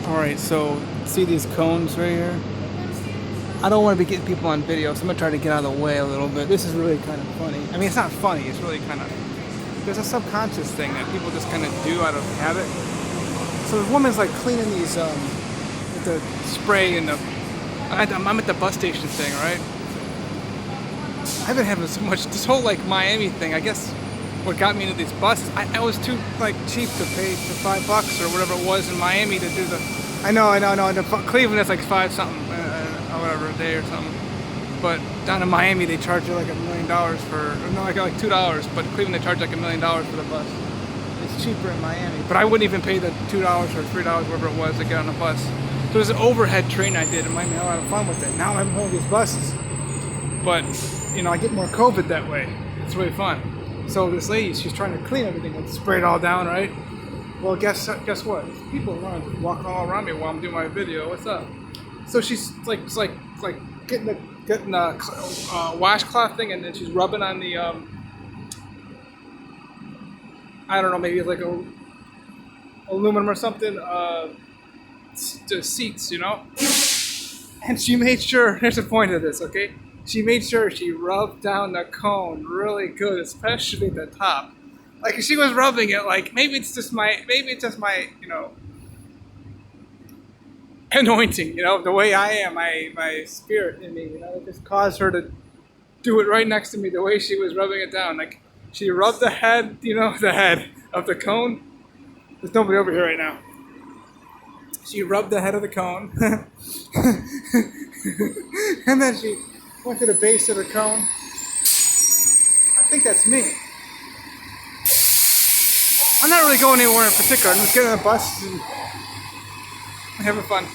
Alright, so see these cones right here? I don't want to be getting people on video, so I'm gonna try to get out of the way a little bit. This is really kind of funny. I mean, it's not funny, it's really kind of... There's a subconscious thing that people just kind of do out of habit. So this woman's like cleaning these, with the spray and the... I'm at the bus station thing, right? I've been having so much, this whole like Miami thing, I guess what got me into these buses, I was too like cheap to pay for $5 or whatever it was in Miami to do the... I know. In Cleveland it's like 5 something, or whatever, a day or something. But down in Miami they charge you like $1 million for, no, like $2, but in Cleveland they charge like $1 million for the bus. It's cheaper in Miami. But I wouldn't even pay the $2 or $3, whatever it was, to get on a bus. So it was an overhead train I did in Miami. I had a lot of fun with it. Now I'm home with these buses. But, you know, I get more COVID that way. It's really fun. So this lady, she's trying to clean everything and spray it all down, right? Well, guess what? People walking all around me while I'm doing my video. What's up? So she's like getting a washcloth thing, and then she's rubbing on the I don't know, maybe it's like a aluminum or something, the seats, you know. And she made sure. Here's the point of this, okay? She made sure she rubbed down the cone really good, especially the top. Like she was rubbing it, like maybe it's just my, you know, anointing, you know, the way I am, my spirit in me, you know, it just caused her to do it right next to me the way she was rubbing it down. Like she rubbed the head, you know, the head of the cone. There's nobody over here right now. She rubbed the head of the cone, and then she went to the base of the cone. I think that's me. I'm not really going anywhere in particular. I'm just getting on a bus and having fun.